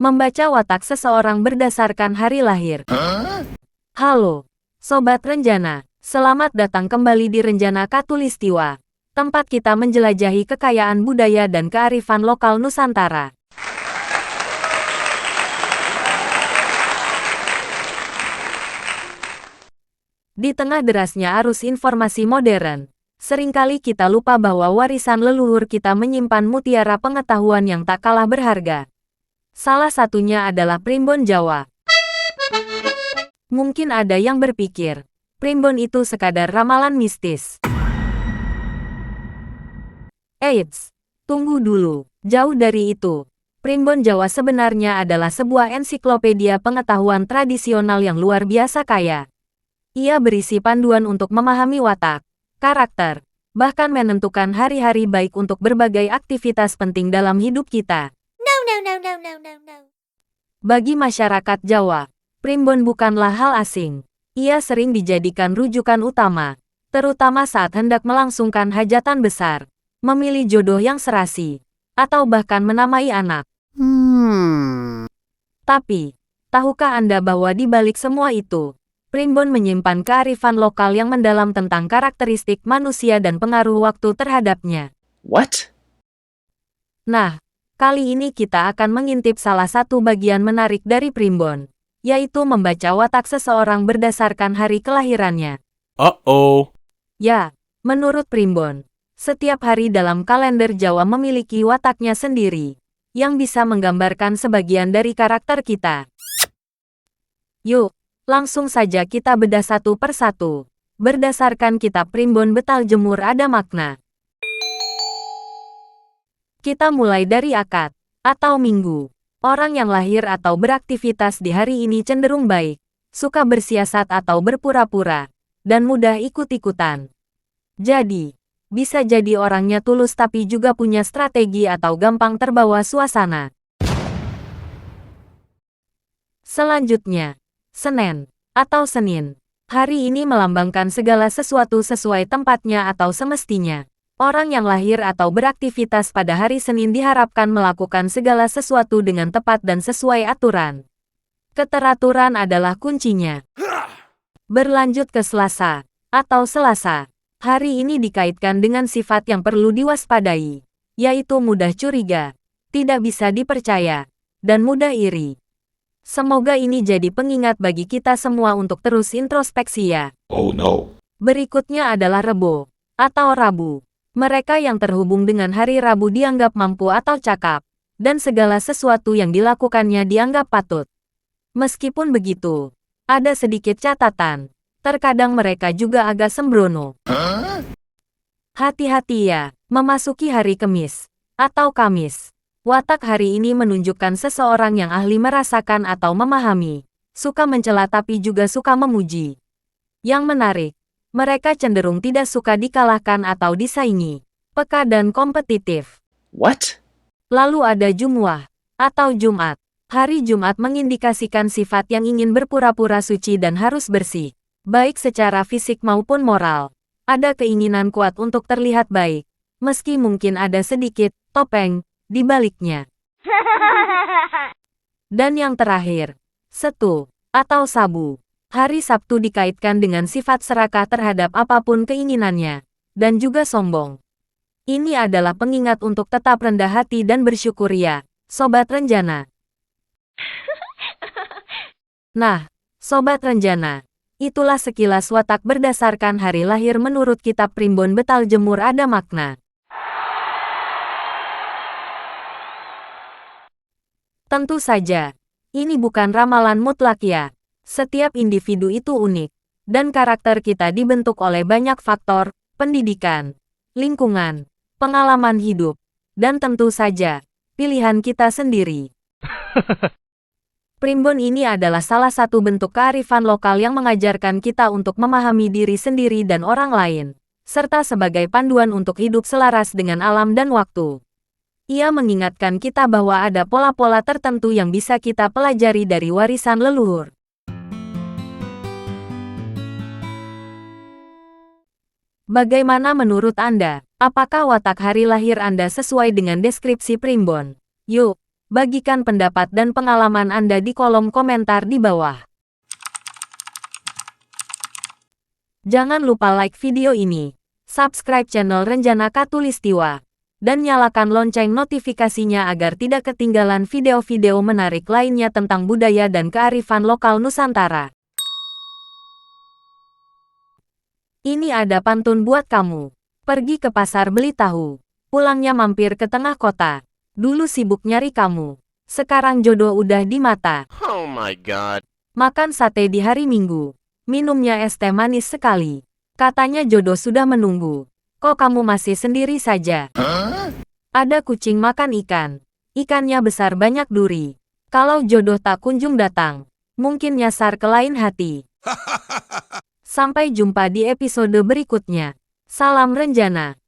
Membaca watak seseorang berdasarkan hari lahir. Halo, Sobat Renjana. Selamat datang kembali di Renjana Khatulistiwa, tempat kita menjelajahi kekayaan budaya dan kearifan lokal Nusantara. Di tengah derasnya arus informasi modern, seringkali kita lupa bahwa warisan leluhur kita menyimpan mutiara pengetahuan yang tak kalah berharga. Salah satunya adalah Primbon Jawa. Mungkin ada yang berpikir, Primbon itu sekadar ramalan mistis. Eits, tunggu dulu. Jauh dari itu. Primbon Jawa sebenarnya adalah sebuah ensiklopedia pengetahuan tradisional yang luar biasa kaya. Ia berisi panduan untuk memahami watak, karakter, bahkan menentukan hari-hari baik untuk berbagai aktivitas penting dalam hidup kita. No. Bagi masyarakat Jawa, Primbon bukanlah hal asing. Ia sering dijadikan rujukan utama, terutama saat hendak melangsungkan hajatan besar, memilih jodoh yang serasi, atau bahkan menamai anak. Tapi, tahukah Anda bahwa di balik semua itu, Primbon menyimpan kearifan lokal yang mendalam tentang karakteristik manusia dan pengaruh waktu terhadapnya. What? Nah, kali ini kita akan mengintip salah satu bagian menarik dari Primbon, yaitu membaca watak seseorang berdasarkan hari kelahirannya. Uh-oh. Ya, menurut Primbon, setiap hari dalam kalender Jawa memiliki wataknya sendiri, yang bisa menggambarkan sebagian dari karakter kita. Yuk, langsung saja kita bedah satu persatu. Berdasarkan kitab Primbon Betal Jemur ada makna. Kita mulai dari akad, atau minggu. Orang yang lahir atau beraktivitas di hari ini cenderung baik, suka bersiasat atau berpura-pura, dan mudah ikut-ikutan. Jadi, bisa jadi orangnya tulus tapi juga punya strategi atau gampang terbawa suasana. Selanjutnya, Senen, atau Senin. Hari ini melambangkan segala sesuatu sesuai tempatnya atau semestinya. Orang yang lahir atau beraktivitas pada hari Senin diharapkan melakukan segala sesuatu dengan tepat dan sesuai aturan. Keteraturan adalah kuncinya. Berlanjut ke Selasa, atau Selasa. Hari ini dikaitkan dengan sifat yang perlu diwaspadai, yaitu mudah curiga, tidak bisa dipercaya, dan mudah iri. Semoga ini jadi pengingat bagi kita semua untuk terus introspeksi ya. Oh no. Berikutnya adalah Rebo, atau Rabu. Mereka yang terhubung dengan hari Rabu dianggap mampu atau cakap, dan segala sesuatu yang dilakukannya dianggap patut. Meskipun begitu, ada sedikit catatan. Terkadang mereka juga agak sembrono. Hati-hati ya, memasuki hari Kemis, atau Kamis. Watak hari ini menunjukkan seseorang yang ahli merasakan atau memahami, suka mencela tapi juga suka memuji. Yang menarik, mereka cenderung tidak suka dikalahkan atau disaingi, peka dan kompetitif. What? Lalu ada Jumuah, atau Jumat. Hari Jumat mengindikasikan sifat yang ingin berpura-pura suci dan harus bersih, baik secara fisik maupun moral. Ada keinginan kuat untuk terlihat baik, meski mungkin ada sedikit topeng di baliknya. Dan yang terakhir, Setu, atau Sabu. Hari Sabtu dikaitkan dengan sifat serakah terhadap apapun keinginannya, dan juga sombong. Ini adalah pengingat untuk tetap rendah hati dan bersyukur ya, Sobat Renjana. Nah, Sobat Renjana, itulah sekilas watak berdasarkan hari lahir menurut kitab Primbon Betal Jemur ada makna. Tentu saja, ini bukan ramalan mutlak ya. Setiap individu itu unik, dan karakter kita dibentuk oleh banyak faktor, pendidikan, lingkungan, pengalaman hidup, dan tentu saja, pilihan kita sendiri. Primbon ini adalah salah satu bentuk kearifan lokal yang mengajarkan kita untuk memahami diri sendiri dan orang lain, serta sebagai panduan untuk hidup selaras dengan alam dan waktu. Ia mengingatkan kita bahwa ada pola-pola tertentu yang bisa kita pelajari dari warisan leluhur. Bagaimana menurut Anda? Apakah watak hari lahir Anda sesuai dengan deskripsi Primbon? Yuk, Bagikan pendapat dan pengalaman Anda di kolom komentar di bawah. Jangan lupa like video ini, subscribe channel Renjana Khatulistiwa, dan nyalakan lonceng notifikasinya agar tidak ketinggalan video-video menarik lainnya tentang budaya dan kearifan lokal Nusantara. Ini ada pantun buat kamu. Pergi ke pasar beli tahu, pulangnya mampir ke tengah kota. Dulu sibuk nyari kamu, sekarang jodoh udah di mata. Oh my god. Makan sate di hari Minggu, minumnya es teh manis sekali. Katanya jodoh sudah menunggu, kok kamu masih sendiri saja? Ada kucing makan ikan, ikannya besar banyak duri. Kalau jodoh tak kunjung datang, mungkin nyasar ke lain hati. Sampai jumpa di episode berikutnya. Salam Renjana.